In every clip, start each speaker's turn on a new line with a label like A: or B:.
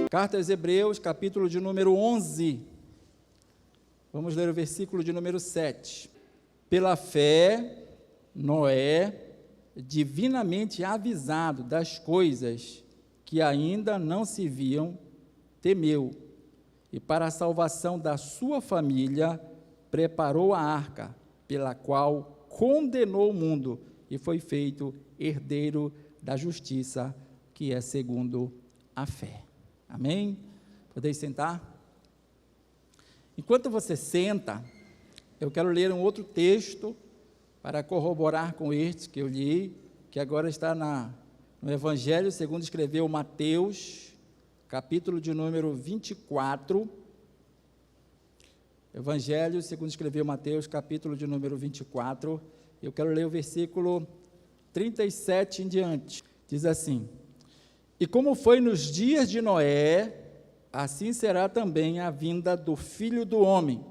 A: Carta aos Hebreus, capítulo de número 11. Vamos ler o versículo de número 7. Pela fé, Noé, divinamente avisado das coisas que ainda não se viam, temeu, e para a salvação da sua família, preparou a arca, pela qual condenou o mundo, e foi feito herdeiro da justiça, que é segundo a fé. Amém? Podeis sentar? Enquanto você senta, eu quero ler um outro texto para corroborar com este que eu li, que agora está no Evangelho segundo escreveu Mateus, capítulo de número 24. Evangelho segundo escreveu Mateus, capítulo de número 24. Eu quero ler o versículo 37 em diante. Diz assim: E como foi nos dias de Noé, assim será também a vinda do Filho do Homem.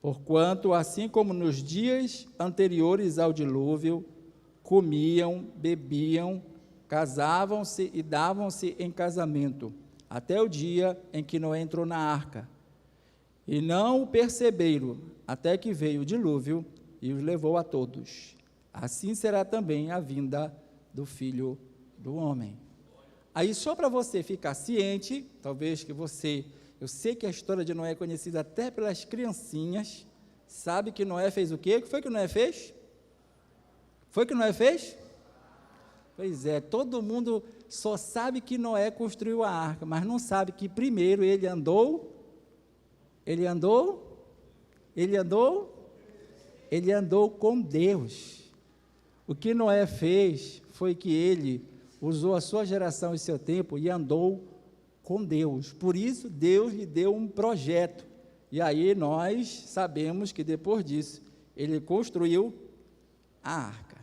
A: Porquanto, assim como nos dias anteriores ao dilúvio, comiam, bebiam, casavam-se e davam-se em casamento, até o dia em que Noé entrou na arca. E não o perceberam, até que veio o dilúvio e os levou a todos. Assim será também a vinda do Filho do Homem. Aí, só para você ficar ciente, talvez que você... Eu sei que a história de Noé é conhecida até pelas criancinhas. Sabe que Noé fez o quê? O que foi que Noé fez? Foi que Noé fez? Pois é, todo mundo só sabe que Noé construiu a arca, mas não sabe que primeiro ele andou com Deus. O que Noé fez foi que ele usou a sua geração e seu tempo e andou com Deus. Por isso, Deus lhe deu um projeto. E aí nós sabemos que depois disso, ele construiu a arca.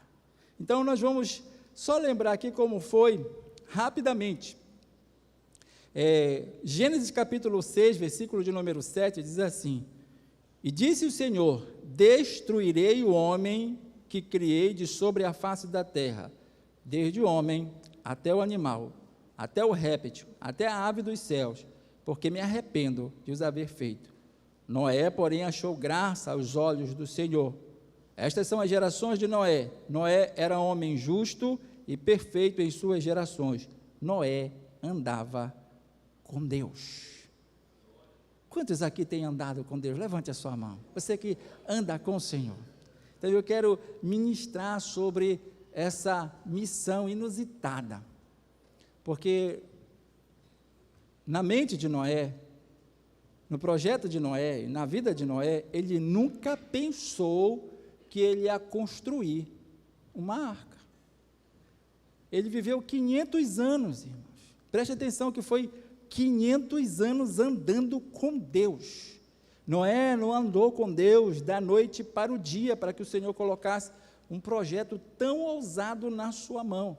A: Então, nós vamos só lembrar aqui como foi, rapidamente. Gênesis capítulo 6, versículo de número 7, diz assim: E disse o Senhor: Destruirei o homem que criei de sobre a face da terra, desde o homem até o animal, até o réptil, até a ave dos céus, porque me arrependo de os haver feito. Noé, porém, achou graça aos olhos do Senhor. Estas são as gerações de Noé. Noé era homem justo e perfeito em suas gerações. Noé andava com Deus. Quantos aqui têm andado com Deus? Levante a sua mão. Você que anda com o Senhor. Então, eu quero ministrar sobre essa missão inusitada. Porque na mente de Noé, no projeto de Noé, na vida de Noé, ele nunca pensou que ele ia construir uma arca. Ele viveu 500 anos, irmãos. Preste atenção que foi 500 anos andando com Deus. Noé não andou com Deus da noite para o dia, para que o Senhor colocasse um projeto tão ousado na sua mão.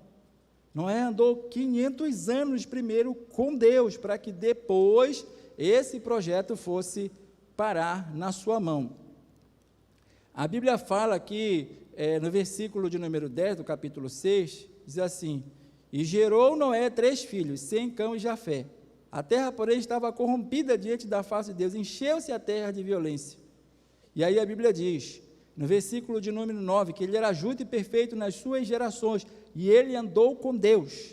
A: Noé andou 500 anos primeiro com Deus, para que depois esse projeto fosse parar na sua mão. A Bíblia fala aqui, no versículo de número 10 do capítulo 6, diz assim: E gerou Noé 3 filhos, Sem, Cão e Jafé. A terra, porém, estava corrompida diante da face de Deus, encheu-se a terra de violência. E aí a Bíblia diz, no versículo de número 9, que ele era justo e perfeito nas suas gerações, e ele andou com Deus.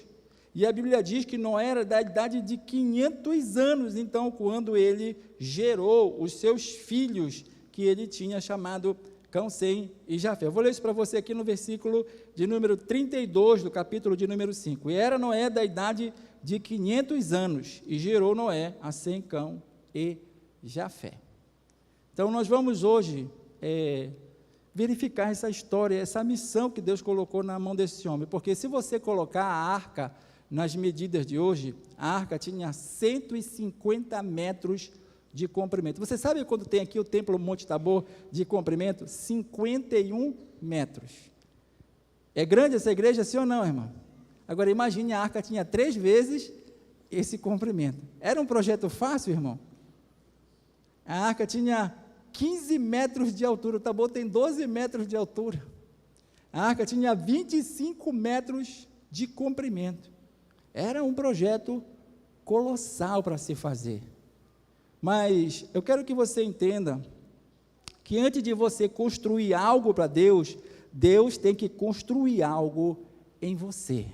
A: E a Bíblia diz que Noé era da idade de 500 anos, então, quando ele gerou os seus filhos, que ele tinha chamado Cão, Sem e Jafé. Eu vou ler isso para você aqui no versículo de número 32, do capítulo de número 5. E era Noé da idade de 500 anos, e gerou Noé a Sem, Cão e Jafé. Então, nós vamos hoje verificar essa história, essa missão que Deus colocou na mão desse homem, porque se você colocar a arca nas medidas de hoje, a arca tinha 150 metros de comprimento. Você sabe quando tem aqui o templo Monte Tabor de comprimento? 51 metros. É grande essa igreja, sim ou não, irmão? Agora, imagine, a arca tinha 3 vezes esse comprimento. Era um projeto fácil, irmão? A arca tinha 15 metros de altura, o Tabor tem 12 metros de altura. A arca tinha 25 metros de comprimento. Era um projeto colossal para se fazer. Mas eu quero que você entenda que antes de você construir algo para Deus, Deus tem que construir algo em você.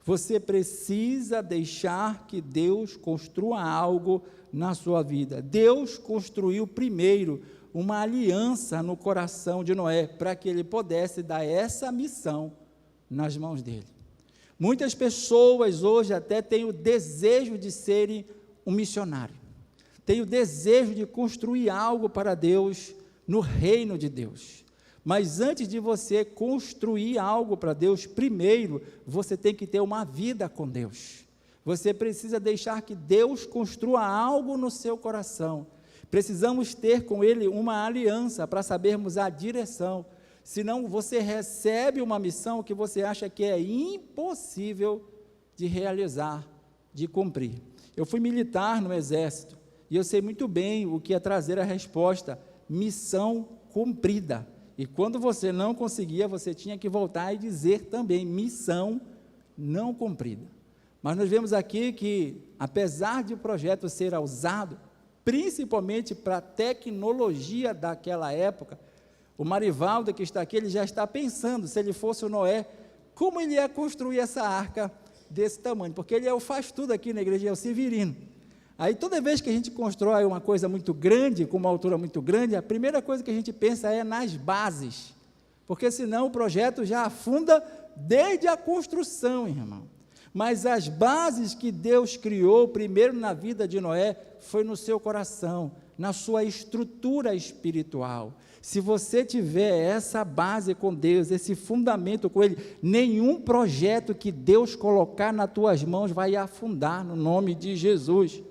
A: Você precisa deixar que Deus construa algo na sua vida. Deus construiu primeiro uma aliança no coração de Noé, para que ele pudesse dar essa missão nas mãos dele. Muitas pessoas hoje até têm o desejo de serem um missionário, têm o desejo de construir algo para Deus no reino de Deus. Mas antes de você construir algo para Deus, primeiro você tem que ter uma vida com Deus. Você precisa deixar que Deus construa algo no seu coração. Precisamos ter com Ele uma aliança para sabermos a direção. Senão você recebe uma missão que você acha que é impossível de realizar, de cumprir. Eu fui militar no Exército e eu sei muito bem o que é trazer a resposta, missão cumprida. E quando você não conseguia, você tinha que voltar e dizer também, missão não cumprida. Mas nós vemos aqui que, apesar de o projeto ser usado, principalmente para a tecnologia daquela época, o Marivaldo que está aqui, ele já está pensando, se ele fosse o Noé, como ele ia construir essa arca desse tamanho, porque ele é o faz tudo aqui na igreja, é o Severino. Aí toda vez que a gente constrói uma coisa muito grande, com uma altura muito grande, a primeira coisa que a gente pensa é nas bases, porque senão o projeto já afunda desde a construção, irmão. Mas as bases que Deus criou primeiro na vida de Noé, foi no seu coração, na sua estrutura espiritual. Se você tiver essa base com Deus, esse fundamento com Ele, nenhum projeto que Deus colocar nas tuas mãos vai afundar no nome de Jesus.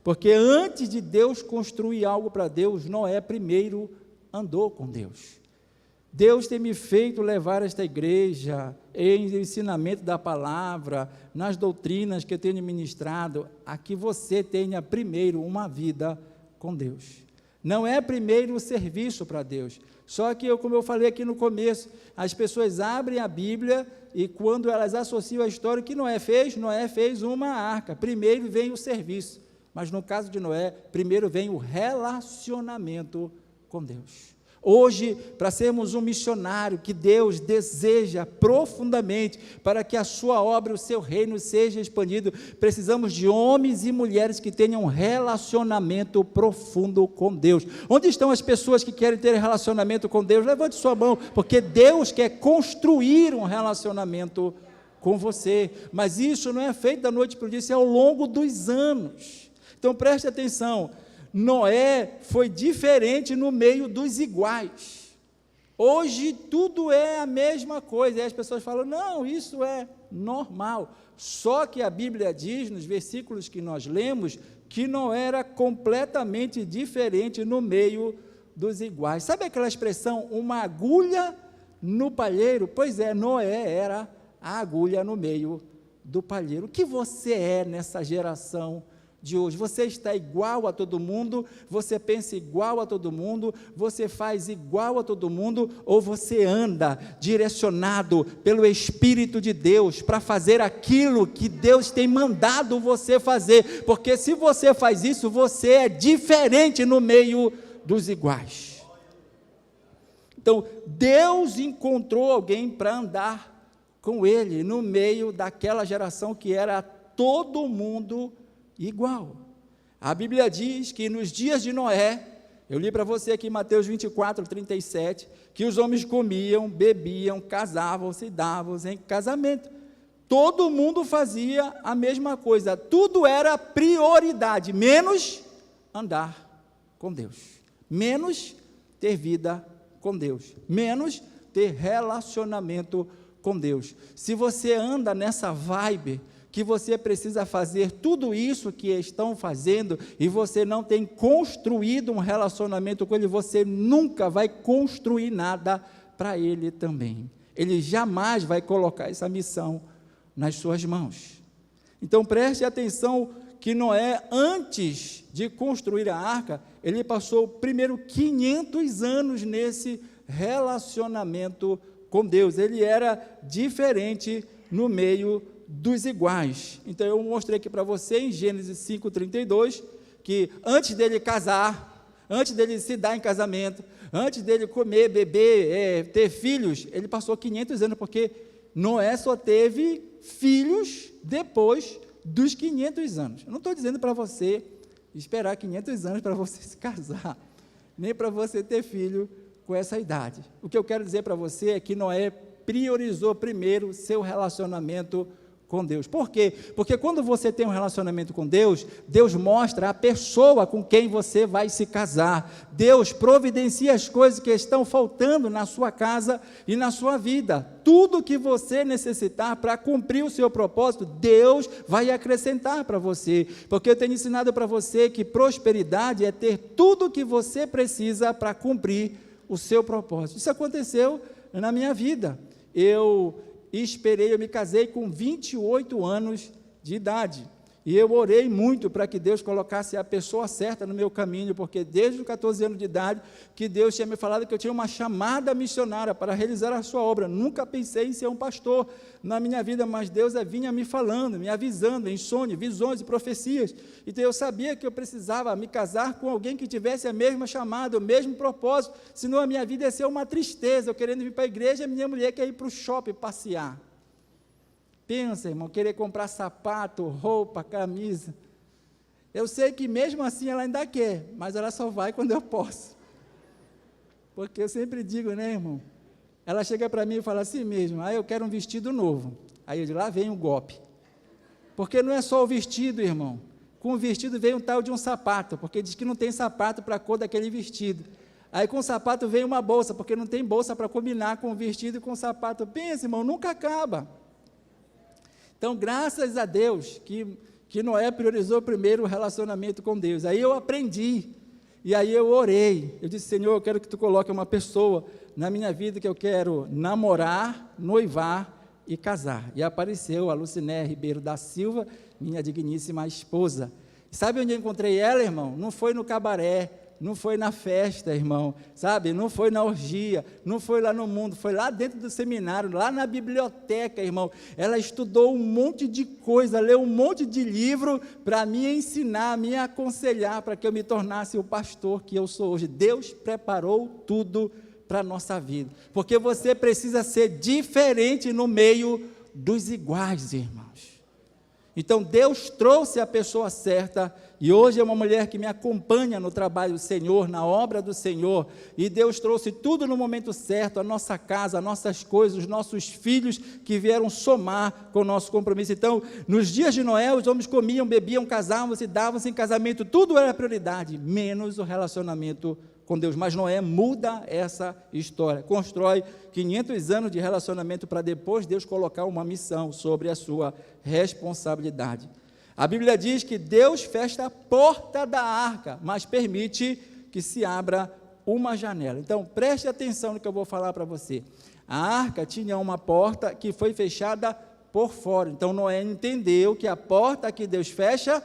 A: Porque antes de Deus construir algo para Deus, Noé primeiro andou com Deus. Deus tem me feito levar esta igreja em ensinamento da palavra, nas doutrinas que eu tenho ministrado, a que você tenha primeiro uma vida com Deus. Não é primeiro o serviço para Deus. Só que, como eu falei aqui no começo, as pessoas abrem a Bíblia e quando elas associam a história, o que Noé fez uma arca. Primeiro vem o serviço. Mas no caso de Noé, primeiro vem o relacionamento com Deus. Hoje, para sermos um missionário que Deus deseja profundamente, para que a sua obra, o seu reino seja expandido, precisamos de homens e mulheres que tenham um relacionamento profundo com Deus. Onde estão as pessoas que querem ter relacionamento com Deus? Levante sua mão, porque Deus quer construir um relacionamento com você, mas isso não é feito da noite para o dia, isso é ao longo dos anos. Então preste atenção, Noé foi diferente no meio dos iguais. Hoje tudo é a mesma coisa, e as pessoas falam, não, isso é normal. Só que a Bíblia diz, nos versículos que nós lemos, que Noé era completamente diferente no meio dos iguais. Sabe aquela expressão, uma agulha no palheiro? Pois é, Noé era a agulha no meio do palheiro. O que você é nessa geração de hoje? Você está igual a todo mundo, você pensa igual a todo mundo, você faz igual a todo mundo, ou você anda direcionado pelo Espírito de Deus para fazer aquilo que Deus tem mandado você fazer? Porque se você faz isso, você é diferente no meio dos iguais. Então, Deus encontrou alguém para andar com ele no meio daquela geração que era todo mundo igual. A Bíblia diz que nos dias de Noé, eu li para você aqui Mateus 24, 37, que os homens comiam, bebiam, casavam-se e davam em casamento. Todo mundo fazia a mesma coisa, tudo era prioridade, menos andar com Deus, menos ter vida com Deus, menos ter relacionamento com Deus. Se você anda nessa vibe, que você precisa fazer tudo isso que estão fazendo, e você não tem construído um relacionamento com Ele, você nunca vai construir nada para Ele também. Ele jamais vai colocar essa missão nas suas mãos. Então preste atenção que Noé, antes de construir a arca, ele passou primeiro 500 anos nesse relacionamento com Deus. Ele era diferente no meio dos iguais. Então, eu mostrei aqui para você, em Gênesis 5:32, que antes dele casar, antes dele se dar em casamento, antes dele comer, beber, ter filhos, ele passou 500 anos, porque Noé só teve filhos depois dos 500 anos. Eu não estou dizendo para você esperar 500 anos para você se casar, nem para você ter filho com essa idade. O que eu quero dizer para você é que Noé priorizou primeiro seu relacionamento com Deus. Por quê? Porque quando você tem um relacionamento com Deus, Deus mostra a pessoa com quem você vai se casar. Deus providencia as coisas que estão faltando na sua casa e na sua vida. Tudo que você necessitar para cumprir o seu propósito, Deus vai acrescentar para você. Porque eu tenho ensinado para você que prosperidade é ter tudo o que você precisa para cumprir o seu propósito. Isso aconteceu na minha vida. Eu me casei com 28 anos de idade, e eu orei muito para que Deus colocasse a pessoa certa no meu caminho, porque desde os 14 anos de idade, que Deus tinha me falado que eu tinha uma chamada missionária para realizar a sua obra. Nunca pensei em ser um pastor na minha vida, mas Deus vinha me falando, me avisando em sonhos, visões e profecias. Então eu sabia que eu precisava me casar com alguém que tivesse a mesma chamada, o mesmo propósito, senão a minha vida ia ser uma tristeza, eu querendo vir para a igreja, a minha mulher quer ir para o shopping passear. Pensa, irmão, querer comprar sapato, roupa, camisa. Eu sei que mesmo assim ela ainda quer, mas ela só vai quando eu posso. Porque eu sempre digo, né, irmão? Ela chega para mim e fala assim mesmo: eu quero um vestido novo. Aí eu digo: lá vem o golpe. Porque não é só o vestido, irmão. Com o vestido vem um tal de um sapato, porque diz que não tem sapato para a cor daquele vestido. Aí com o sapato vem uma bolsa, porque não tem bolsa para combinar com o vestido e com o sapato. Pensa, irmão, nunca acaba. Então, graças a Deus, que Noé priorizou primeiro o relacionamento com Deus. Aí eu aprendi, e aí eu orei. Eu disse: Senhor, eu quero que Tu coloque uma pessoa na minha vida que eu quero namorar, noivar e casar. E apareceu a Luciné Ribeiro da Silva, minha digníssima esposa. Sabe onde eu encontrei ela, irmão? Não foi no cabaré, não foi na festa, irmão, sabe? Não foi na orgia, não foi lá no mundo, foi lá dentro do seminário, lá na biblioteca, irmão. Ela estudou um monte de coisa, leu um monte de livro para me ensinar, me aconselhar, para que eu me tornasse o pastor que eu sou hoje. Deus preparou tudo para a nossa vida, porque você precisa ser diferente no meio dos iguais, irmãos. Então, Deus trouxe a pessoa certa, e hoje é uma mulher que me acompanha no trabalho do Senhor, na obra do Senhor, e Deus trouxe tudo no momento certo, a nossa casa, as nossas coisas, os nossos filhos que vieram somar com o nosso compromisso. Então, nos dias de Noé, os homens comiam, bebiam, casavam-se, davam-se em casamento, tudo era prioridade, menos o relacionamento com Deus. Mas Noé muda essa história, constrói 500 anos de relacionamento para depois Deus colocar uma missão sobre a sua responsabilidade. A Bíblia diz que Deus fecha a porta da arca, mas permite que se abra uma janela. Então, preste atenção no que eu vou falar para você. A arca tinha uma porta que foi fechada por fora. Então, Noé entendeu que a porta que Deus fecha,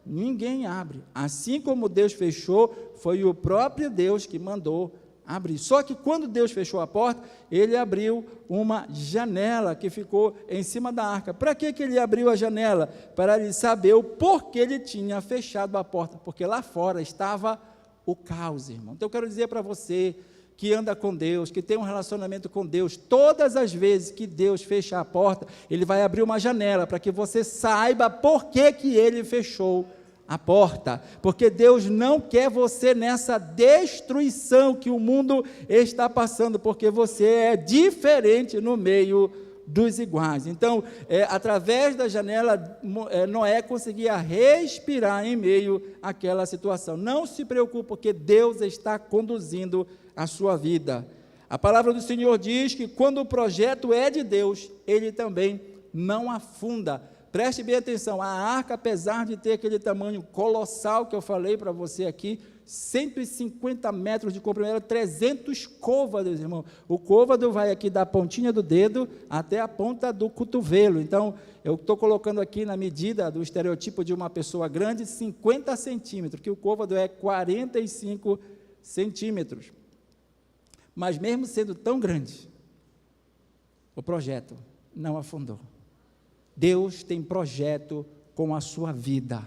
A: ninguém abre. Assim como Deus fechou, foi o próprio Deus que mandou abrir. Só que quando Deus fechou a porta, ele abriu uma janela que ficou em cima da arca. Para que ele abriu a janela? Para ele saber o porquê ele tinha fechado a porta, porque lá fora estava o caos, irmão. Então eu quero dizer para você que anda com Deus, que tem um relacionamento com Deus, todas as vezes que Deus fecha a porta, ele vai abrir uma janela para que você saiba por que ele fechou a porta, porque Deus não quer você nessa destruição que o mundo está passando, porque você é diferente no meio dos iguais. Então, através da janela, Noé conseguia respirar em meio àquela situação. Não se preocupe, porque Deus está conduzindo a sua vida. A palavra do Senhor diz que quando o projeto é de Deus, ele também não afunda. Preste bem atenção, a arca, apesar de ter aquele tamanho colossal que eu falei para você aqui, 150 metros de comprimento, 300 côvados, irmão. O côvado vai aqui da pontinha do dedo até a ponta do cotovelo. Então, eu estou colocando aqui na medida do estereotipo de uma pessoa grande, 50 centímetros, que o côvado é 45 centímetros. Mas mesmo sendo tão grande, o projeto não afundou. Deus tem projeto com a sua vida.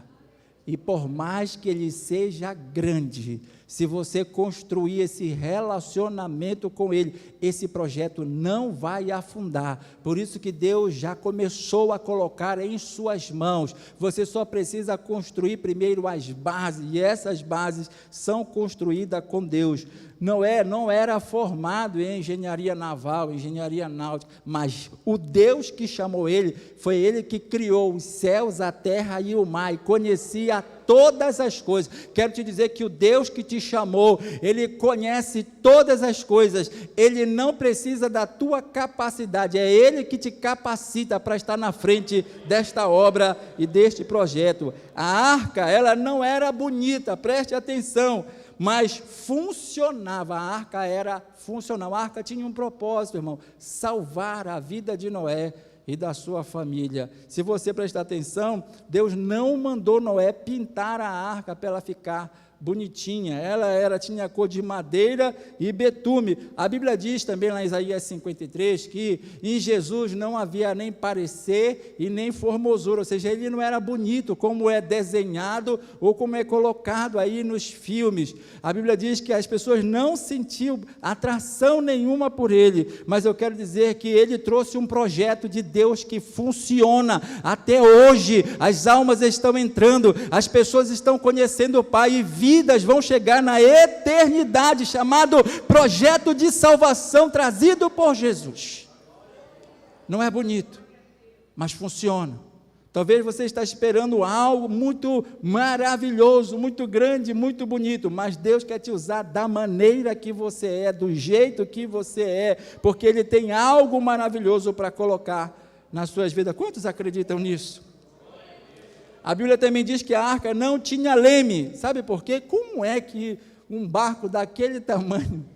A: E por mais que ele seja grande, se você construir esse relacionamento com ele, esse projeto não vai afundar. Por isso que Deus já começou a colocar em suas mãos. Você só precisa construir primeiro as bases, e essas bases são construídas com Deus. Noé não era formado em engenharia naval, engenharia náutica, mas o Deus que chamou ele, foi ele que criou os céus, a terra e o mar, e conhecia todas as coisas. Quero te dizer que o Deus que te chamou, ele conhece todas as coisas, ele não precisa da tua capacidade, é ele que te capacita para estar na frente desta obra e deste projeto. A arca, ela não era bonita, preste atenção, mas funcionava, a arca era funcional, a arca tinha um propósito, irmão, salvar a vida de Noé e da sua família. Se você prestar atenção, Deus não mandou Noé pintar a arca para ela ficar bonitinha, ela tinha cor de madeira e betume. A Bíblia diz também lá em Isaías 53, que em Jesus não havia nem parecer e nem formosura, ou seja, ele não era bonito como é desenhado ou como é colocado aí nos filmes. A Bíblia diz que as pessoas não sentiam atração nenhuma por ele, mas eu quero dizer que ele trouxe um projeto de Deus que funciona até hoje. As almas estão entrando, as pessoas estão conhecendo o Pai e vidas vão chegar na eternidade, chamado projeto de salvação trazido por Jesus. Não é bonito, mas funciona. Talvez você está esperando algo muito maravilhoso, muito grande, muito bonito, mas Deus quer te usar da maneira que você é, do jeito que você é, porque Ele tem algo maravilhoso para colocar nas suas vidas. Quantos acreditam nisso? A Bíblia também diz que a arca não tinha leme. Sabe por quê? Como é que um barco daquele tamanho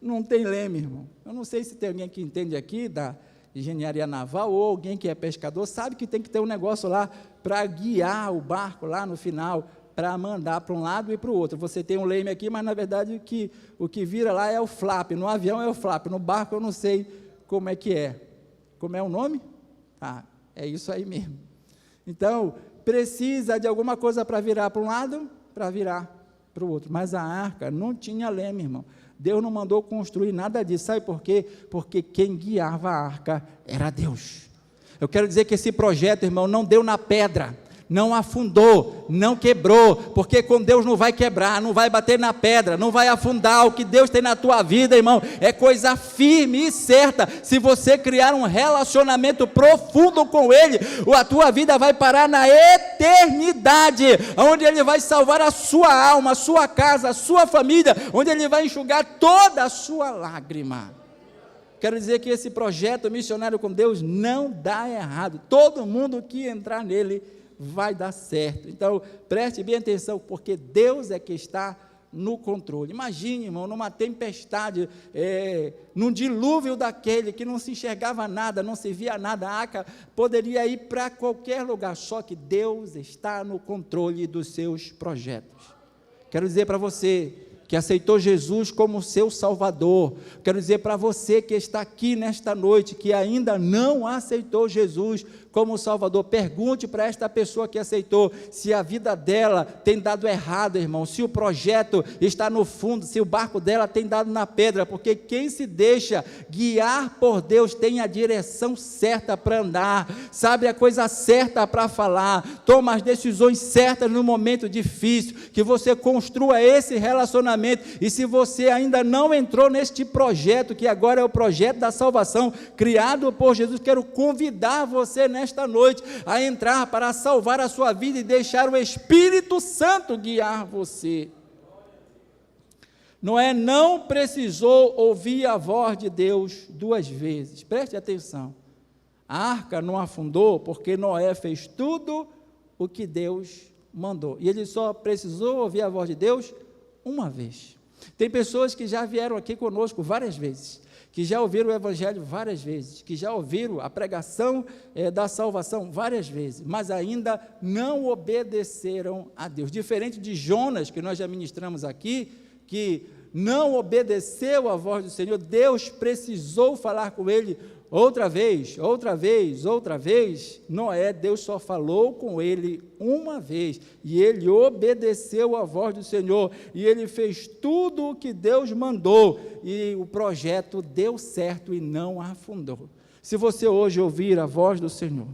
A: não tem leme, irmão? Eu não sei se tem alguém que entende aqui da engenharia naval ou alguém que é pescador, sabe que tem que ter um negócio lá para guiar o barco lá no final, para mandar para um lado e para o outro. Você tem um leme aqui, mas na verdade o que vira lá é o flap. No avião é o flap, no barco eu não sei como é que é. Como é o nome? Ah, é isso aí mesmo. Então, precisa de alguma coisa para virar para um lado, para virar para o outro. Mas a arca não tinha leme, irmão. Deus não mandou construir nada disso. Sabe por quê? Porque quem guiava a arca era Deus. Eu quero dizer que esse projeto, irmão, não deu na pedra, não afundou, não quebrou, porque com Deus não vai quebrar, não vai bater na pedra, não vai afundar. O que Deus tem na tua vida, irmão, é coisa firme e certa. Se você criar um relacionamento profundo com Ele, a tua vida vai parar na eternidade, onde Ele vai salvar a sua alma, a sua casa, a sua família, onde Ele vai enxugar toda a sua lágrima. Quero dizer que esse projeto missionário com Deus não dá errado. Todo mundo que entrar nele vai dar certo. Então, preste bem atenção, porque Deus é que está no controle. Imagine, irmão, numa tempestade, num dilúvio daquele que não se enxergava nada, não se via nada, a arca poderia ir para qualquer lugar, só que Deus está no controle dos seus projetos. Quero dizer para você que aceitou Jesus como seu Salvador, quero dizer para você que está aqui nesta noite, que ainda não aceitou Jesus como Salvador, pergunte para esta pessoa que aceitou, se a vida dela tem dado errado, irmão, se o projeto está no fundo, se o barco dela tem dado na pedra, porque quem se deixa guiar por Deus tem a direção certa para andar, sabe a coisa certa para falar, toma as decisões certas no momento difícil, que você construa esse relacionamento. E se você ainda não entrou neste projeto, que agora é o projeto da salvação, criado por Jesus, quero convidar você nesta noite a entrar para salvar a sua vida e deixar o Espírito Santo guiar você. Noé não precisou ouvir a voz de Deus duas vezes, preste atenção. A arca não afundou porque Noé fez tudo o que Deus mandou, e ele só precisou ouvir a voz de Deus uma vez. Tem pessoas que já vieram aqui conosco várias vezes, que já ouviram o Evangelho várias vezes, que já ouviram a pregação da salvação várias vezes, mas ainda não obedeceram a Deus. Diferente de Jonas, que nós já ministramos aqui, que não obedeceu à voz do Senhor, Deus precisou falar com ele outra vez, Noé, Deus só falou com ele uma vez, e ele obedeceu à voz do Senhor, e ele fez tudo o que Deus mandou, e o projeto deu certo e não afundou. Se você hoje ouvir a voz do Senhor,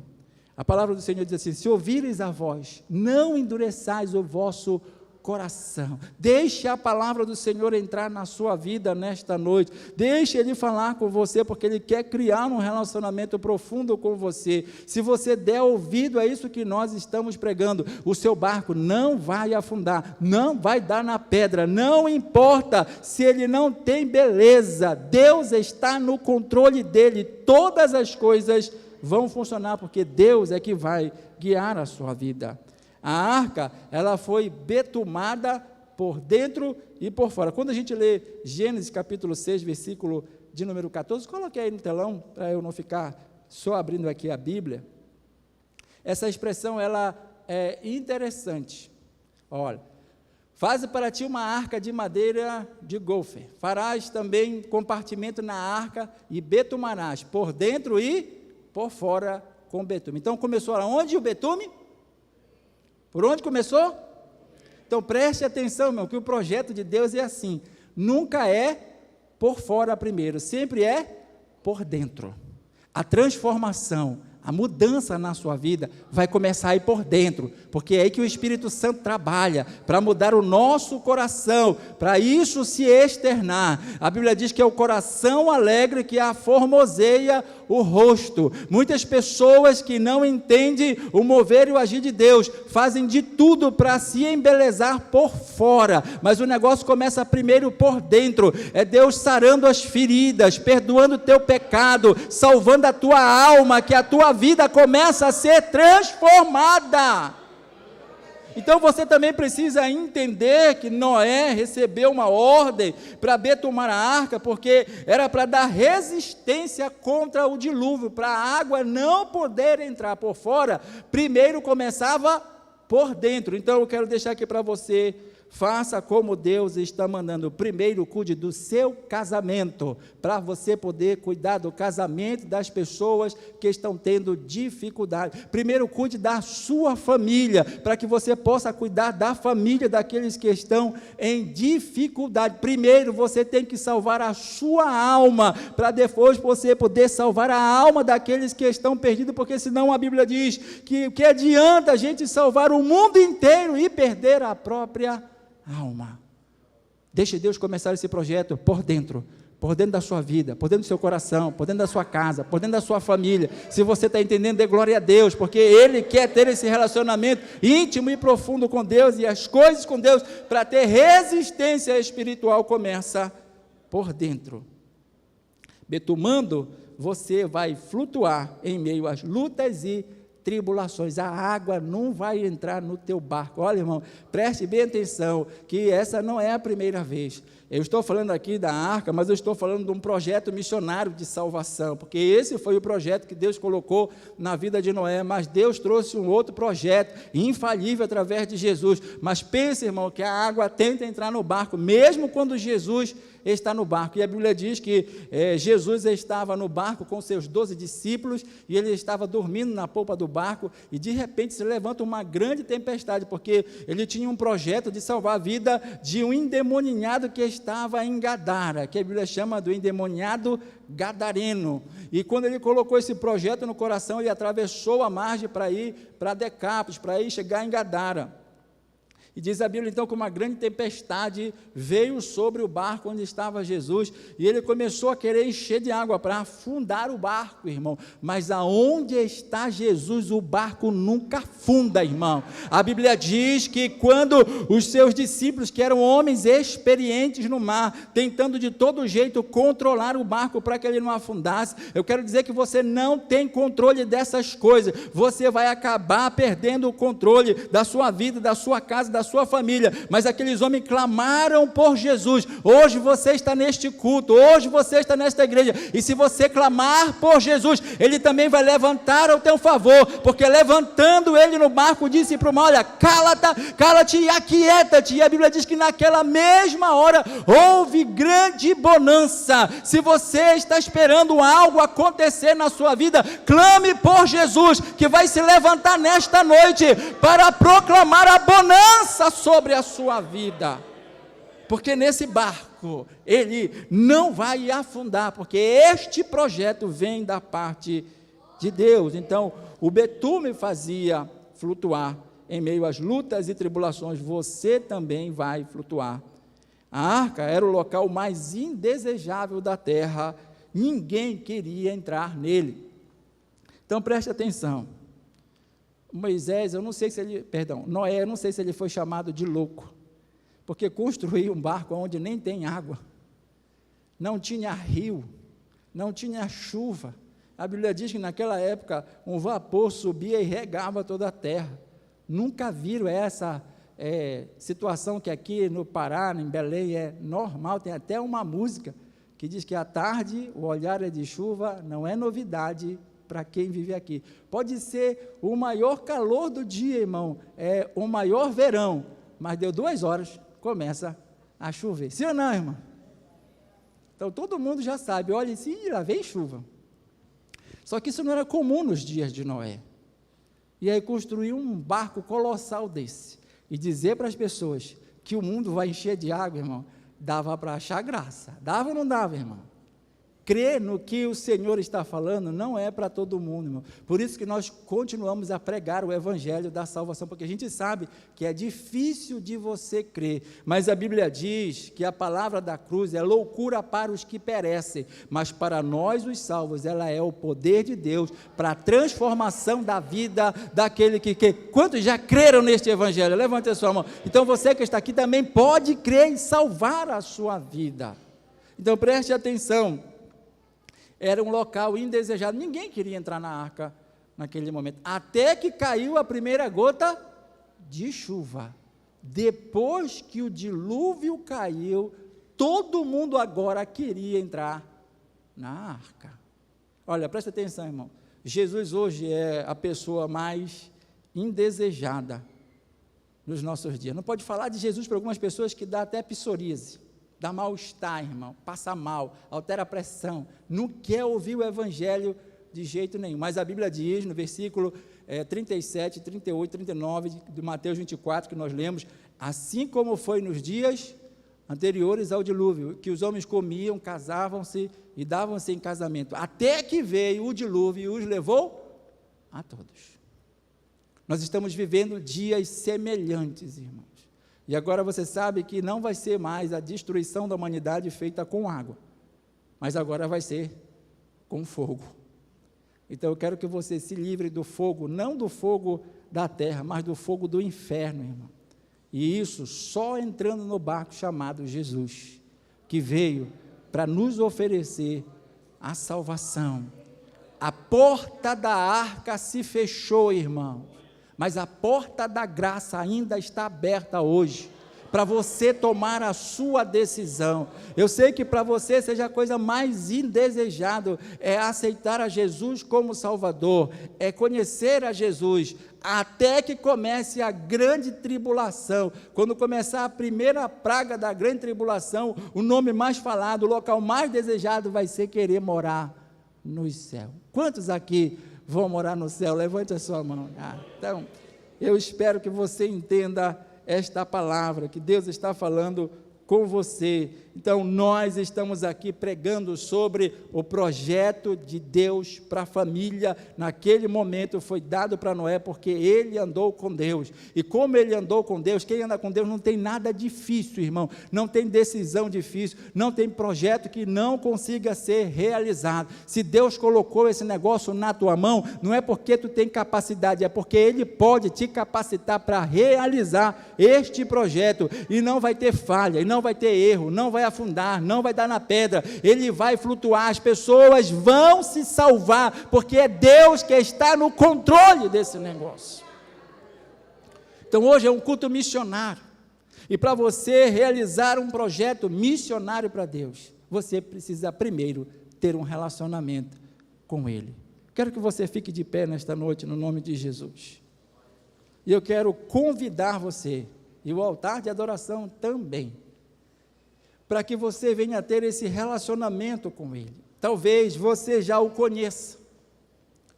A: a palavra do Senhor diz assim: se ouvires a voz, não endureçais o vosso coração. Deixe a palavra do Senhor entrar na sua vida nesta noite, deixe Ele falar com você, porque Ele quer criar um relacionamento profundo com você. Se você der ouvido a isso que nós estamos pregando, o seu barco não vai afundar, não vai dar na pedra, não importa se ele não tem beleza, Deus está no controle dele, todas as coisas vão funcionar, porque Deus é que vai guiar a sua vida. A arca, ela foi betumada por dentro e por fora. Quando a gente lê Gênesis capítulo 6, versículo de número 14, coloque aí no telão, para eu não ficar só abrindo aqui a Bíblia. Essa expressão, ela é interessante. Olha, faze para ti uma arca de madeira de gofer, farás também compartimento na arca e betumarás por dentro e por fora com betume. Então começou aonde o betume? Por onde começou? Então preste atenção, meu, que o projeto de Deus é assim, nunca é por fora primeiro, sempre é por dentro. A transformação, a mudança na sua vida vai começar aí por dentro, porque é aí que o Espírito Santo trabalha, para mudar o nosso coração, para isso se externar. A Bíblia diz que é o coração alegre que aformoseia o rosto. Muitas pessoas que não entendem o mover e o agir de Deus, fazem de tudo para se embelezar por fora, mas o negócio começa primeiro por dentro. É Deus sarando as feridas, perdoando o teu pecado, salvando a tua alma, que a tua vida começa a ser transformada. Então você também precisa entender que Noé recebeu uma ordem para betumar a arca, porque era para dar resistência contra o dilúvio, para a água não poder entrar por fora, primeiro começava por dentro. Então eu quero deixar aqui para você: faça como Deus está mandando. Primeiro, cuide do seu casamento, para você poder cuidar do casamento das pessoas que estão tendo dificuldade. Primeiro, cuide da sua família, para que você possa cuidar da família daqueles que estão em dificuldade. Primeiro, você tem que salvar a sua alma, para depois você poder salvar a alma daqueles que estão perdidos, porque senão a Bíblia diz que o que adianta a gente salvar o mundo inteiro e perder a própria alma. Deixe Deus começar esse projeto por dentro da sua vida, por dentro do seu coração, por dentro da sua casa, por dentro da sua família. Se você está entendendo, dê glória a Deus, porque Ele quer ter esse relacionamento íntimo e profundo com Deus, e as coisas com Deus, para ter resistência espiritual, começa por dentro. Betumando, você vai flutuar em meio às lutas e tribulações. A água não vai entrar no teu barco. Olha, irmão, preste bem atenção, que essa não é a primeira vez. Eu estou falando aqui da arca, mas eu estou falando de um projeto missionário de salvação, porque esse foi o projeto que Deus colocou na vida de Noé, mas Deus trouxe um outro projeto, infalível, através de Jesus. Mas pense, irmão, que a água tenta entrar no barco, mesmo quando Jesus está no barco. E a Bíblia diz que Jesus estava no barco com seus 12 discípulos, e ele estava dormindo na polpa do barco, e de repente se levanta uma grande tempestade, porque ele tinha um projeto de salvar a vida de um endemoniado que estava em Gadara, que a Bíblia chama do endemoniado gadareno. E quando ele colocou esse projeto no coração, ele atravessou a margem para ir para Decápolis, para ir chegar em Gadara. E diz a Bíblia, então, que uma grande tempestade veio sobre o barco onde estava Jesus, e ele começou a querer encher de água para afundar o barco, irmão. Mas aonde está Jesus, o barco nunca afunda, irmão. A Bíblia diz que quando os seus discípulos, que eram homens experientes no mar, tentando de todo jeito controlar o barco para que ele não afundasse, eu quero dizer que você não tem controle dessas coisas. Você vai acabar perdendo o controle da sua vida, da sua casa, da sua família, mas aqueles homens clamaram por Jesus. Hoje você está neste culto, hoje você está nesta igreja, e se você clamar por Jesus, Ele também vai levantar ao teu favor, porque levantando Ele no barco, disse para o mar: olha, cala-te e aquieta-te, e a Bíblia diz que naquela mesma hora, houve grande bonança. Se você está esperando algo acontecer na sua vida, clame por Jesus, que vai se levantar nesta noite, para proclamar a bonança sobre a sua vida, porque nesse barco, ele não vai afundar, porque este projeto vem da parte de Deus. Então, o betume fazia flutuar em meio às lutas e tribulações, você também vai flutuar. A arca era o local mais indesejável da terra, ninguém queria entrar nele. Então preste atenção, Noé, eu não sei se ele foi chamado de louco, porque construiu um barco onde nem tem água, não tinha rio, não tinha chuva. A Bíblia diz que naquela época um vapor subia e regava toda a terra. Nunca viram essa situação que aqui no Pará, em Belém, é normal. Tem até uma música que diz que à tarde o olhar é de chuva, não é novidade para quem vive aqui. Pode ser o maior calor do dia, irmão, o maior verão, mas deu 2 horas, começa a chover. Sim ou não, irmão? Então todo mundo já sabe, olha assim, lá vem chuva. Só que isso não era comum nos dias de Noé. E aí construir um barco colossal desse, e dizer para as pessoas que o mundo vai encher de água, irmão, dava para achar graça. Dava ou não dava, irmão? Crer no que o Senhor está falando não é para todo mundo, irmão. Por isso que nós continuamos a pregar o evangelho da salvação, porque a gente sabe que é difícil de você crer, mas a Bíblia diz que a palavra da cruz é loucura para os que perecem, mas para nós os salvos, ela é o poder de Deus, para a transformação da vida daquele que quantos já creram neste evangelho? Levante a sua mão. Então você que está aqui também pode crer e salvar a sua vida. Então preste atenção. Era um local indesejado, ninguém queria entrar na arca naquele momento, até que caiu a primeira gota de chuva. Depois que o dilúvio caiu, todo mundo agora queria entrar na arca. Olha, presta atenção, irmão, Jesus hoje é a pessoa mais indesejada nos nossos dias. Não pode falar de Jesus para algumas pessoas que dá até psoríase. Dá mal-estar, irmão, passa mal, altera a pressão, não quer ouvir o evangelho de jeito nenhum, mas a Bíblia diz, no versículo 37, 38, 39, de Mateus 24, que nós lemos, assim como foi nos dias anteriores ao dilúvio, que os homens comiam, casavam-se e davam-se em casamento, até que veio o dilúvio e os levou a todos. Nós estamos vivendo dias semelhantes, irmãos. E agora você sabe que não vai ser mais a destruição da humanidade feita com água, mas agora vai ser com fogo. Então eu quero que você se livre do fogo, não do fogo da terra, mas do fogo do inferno, irmão. E isso só entrando no barco chamado Jesus, que veio para nos oferecer a salvação. A porta da arca se fechou, irmão, mas a porta da graça ainda está aberta hoje, para você tomar a sua decisão. Eu sei que para você seja a coisa mais indesejada, é aceitar a Jesus como Salvador, é conhecer a Jesus, até que comece a grande tribulação. Quando começar a primeira praga da grande tribulação, o nome mais falado, o local mais desejado vai ser querer morar no céu. Quantos aqui vão morar no céu? Levante a sua mão. Então, eu espero que você entenda esta palavra, que Deus está falando com você. Então, nós estamos aqui pregando sobre o projeto de Deus para a família. Naquele momento foi dado para Noé, porque ele andou com Deus, e como ele andou com Deus, quem anda com Deus não tem nada difícil, irmão, não tem decisão difícil, não tem projeto que não consiga ser realizado. Se Deus colocou esse negócio na tua mão, não é porque tu tem capacidade, é porque Ele pode te capacitar para realizar este projeto, e não vai ter falha, e não vai ter erro, não vai afundar, não vai dar na pedra, ele vai flutuar, as pessoas vão se salvar, porque é Deus que está no controle desse negócio. Então hoje é um culto missionário, e para você realizar um projeto missionário para Deus, você precisa primeiro ter um relacionamento com Ele. Quero que você fique de pé nesta noite, no nome de Jesus, e eu quero convidar você, e o altar de adoração também, para que você venha ter esse relacionamento com Ele. Talvez você já o conheça,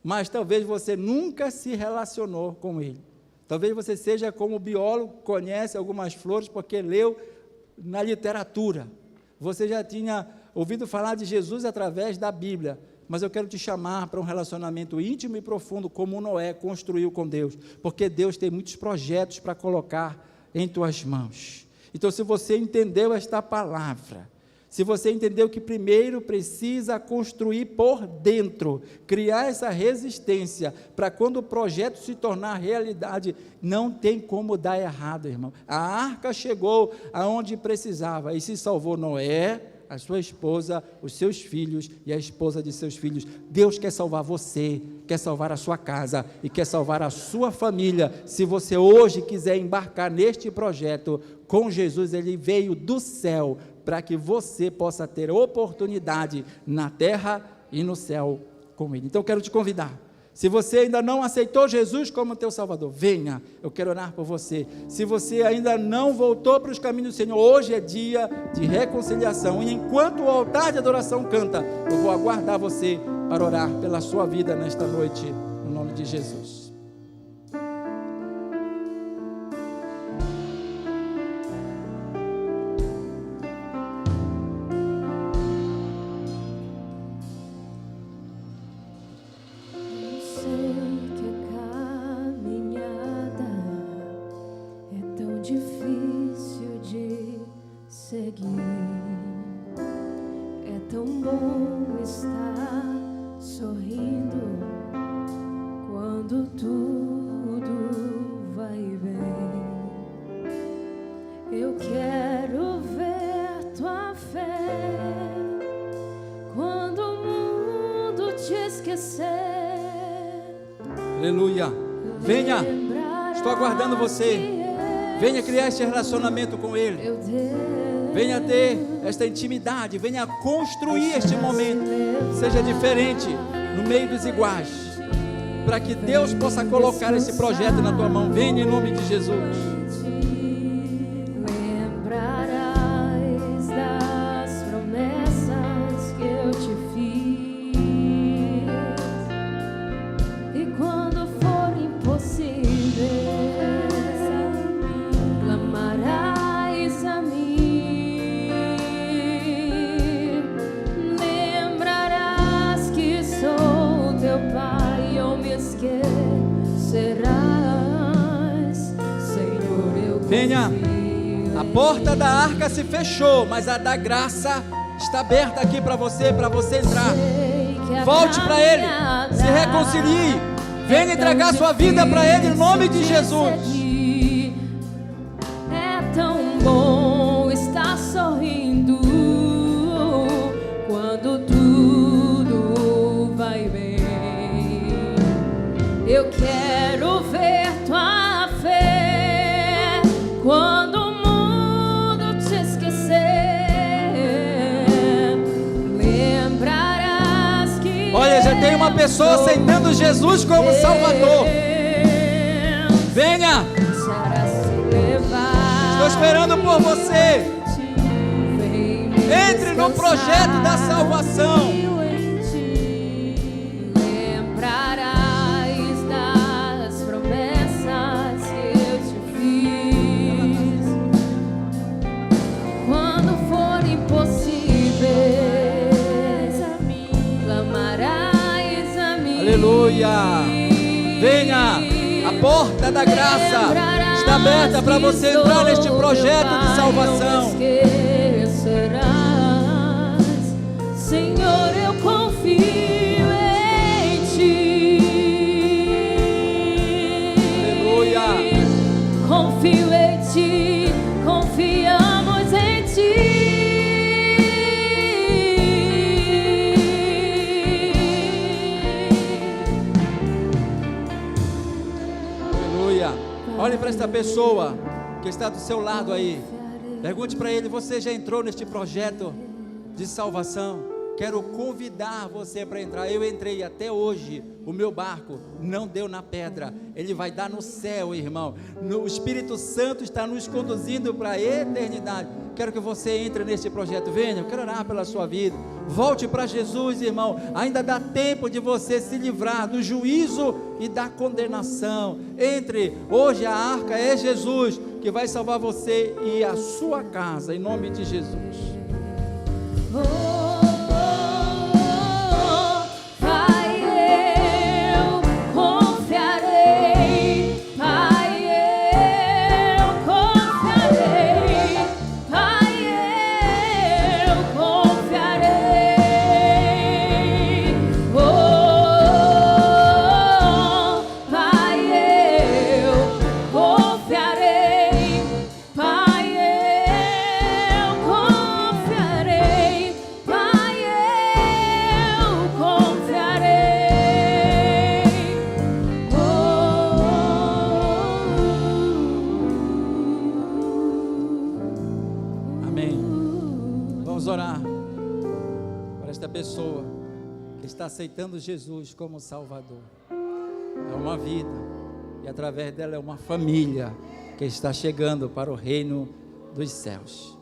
A: mas talvez você nunca se relacionou com Ele. Talvez você seja como o biólogo, conhece algumas flores porque leu na literatura. Você já tinha ouvido falar de Jesus através da Bíblia, mas eu quero te chamar para um relacionamento íntimo e profundo, como Noé construiu com Deus, porque Deus tem muitos projetos para colocar em tuas mãos. Então, se você entendeu esta palavra, se você entendeu que primeiro precisa construir por dentro, criar essa resistência, para quando o projeto se tornar realidade, não tem como dar errado, irmão. A arca chegou aonde precisava e se salvou Noé, a sua esposa, os seus filhos e a esposa de seus filhos. Deus quer salvar você, quer salvar a sua casa e quer salvar a sua família. Se você hoje quiser embarcar neste projeto com Jesus, Ele veio do céu para que você possa ter oportunidade na terra e no céu com Ele. Então eu quero te convidar. Se você ainda não aceitou Jesus como teu Salvador, venha, eu quero orar por você. Se você ainda não voltou para os caminhos do Senhor, hoje é dia de reconciliação, e enquanto o altar de adoração canta, eu vou aguardar você para orar pela sua vida nesta noite, no nome de Jesus.
B: É tão bom estar sorrindo quando tudo vai bem. Eu quero ver tua fé quando o mundo te esquecer.
A: Aleluia. Venha, estou aguardando você. Venha criar este relacionamento com Ele. Venha ter esta intimidade. Venha construir este momento. Seja diferente no meio dos iguais, para que Deus possa colocar esse projeto na tua mão. Venha em nome de Jesus.
B: Lembrarás das promessas que eu te fiz, e quando for impossível, clamarás a mim. Lembrarás que sou teu Pai, eu me esquecerás, Senhor, eu
A: Venha.
B: confio.
A: A porta da arca se fechou, mas a da graça está aberta aqui para você entrar. Volte para Ele, se reconcilie, venha entregar sua vida para Ele em nome de Jesus.
B: É tão bom estar sorrindo quando tudo vai bem. Eu quero ver tua fé quando o mundo te esquecer. Lembrarás que
A: Olha, já tem uma pessoa aceitando Jesus como Salvador. Venha, estou esperando por você. Entre no projeto da salvação.
B: Lembrarás das promessas que eu te fiz, quando for impossível, clamarás a mim.
A: Aleluia. Venha, a porta da graça está aberta para você entrar neste projeto de salvação.
B: Senhor, eu confio em ti.
A: Aleluia.
B: Confio em ti, confiamos em ti.
A: Aleluia. Olhe para esta pessoa que está do seu lado aí. Pergunte para ele: você já entrou neste projeto de salvação? Quero convidar você para entrar. Eu entrei até hoje, o meu barco não deu na pedra, ele vai dar no céu, irmão. O Espírito Santo está nos conduzindo para a eternidade. Quero que você entre nesse projeto. Venha, eu quero orar pela sua vida. Volte para Jesus, irmão. Ainda dá tempo de você se livrar do juízo e da condenação. Entre, hoje a arca é Jesus, que vai salvar você e a sua casa, em nome de Jesus. Pessoa que está aceitando Jesus como Salvador. É uma vida, e através dela é uma família que está chegando para o reino dos céus.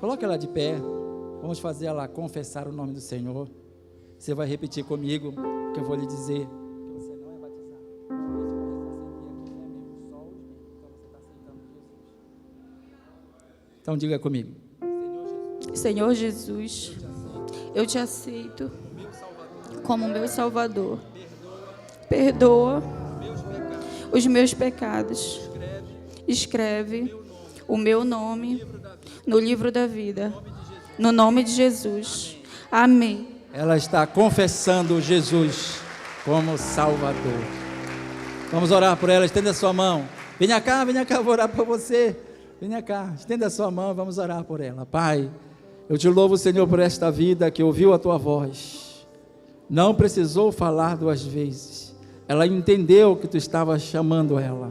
A: Coloque ela de pé. Vamos fazer ela confessar o nome do Senhor. Você vai repetir comigo o que eu vou lhe dizer. Que você não é batizado. Então diga comigo:
C: Senhor Jesus, eu te aceito como meu Salvador. Perdoa os meus pecados. Escreve o meu nome no livro da vida. No nome de Jesus. Amém.
A: Ela está confessando Jesus como Salvador. Vamos orar por ela. Estenda a sua mão. Venha cá, vou orar por você. Venha cá, estenda a sua mão, vamos orar por ela. Pai, eu te louvo, Senhor, por esta vida que ouviu a tua voz. Não precisou falar 2 vezes. Ela entendeu que tu estavas chamando ela.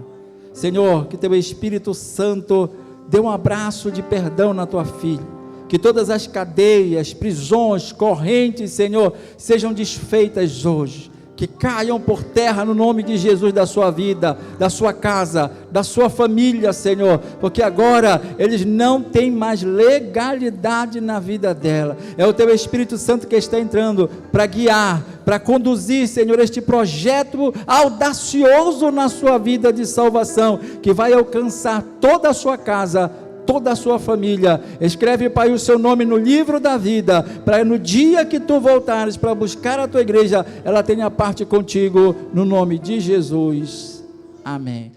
A: Senhor, que teu Espírito Santo dê um abraço de perdão na tua filha. Que todas as cadeias, prisões, correntes, Senhor, sejam desfeitas hoje. Que caiam por terra no nome de Jesus da sua vida, da sua casa, da sua família, Senhor, porque agora eles não têm mais legalidade na vida dela. É o teu Espírito Santo que está entrando para guiar, para conduzir, Senhor, este projeto audacioso na sua vida de salvação, que vai alcançar toda a sua casa, toda a sua família. Escreve, Pai, o seu nome no livro da vida, para no dia que tu voltares para buscar a tua igreja, ela tenha parte contigo, no nome de Jesus. Amém.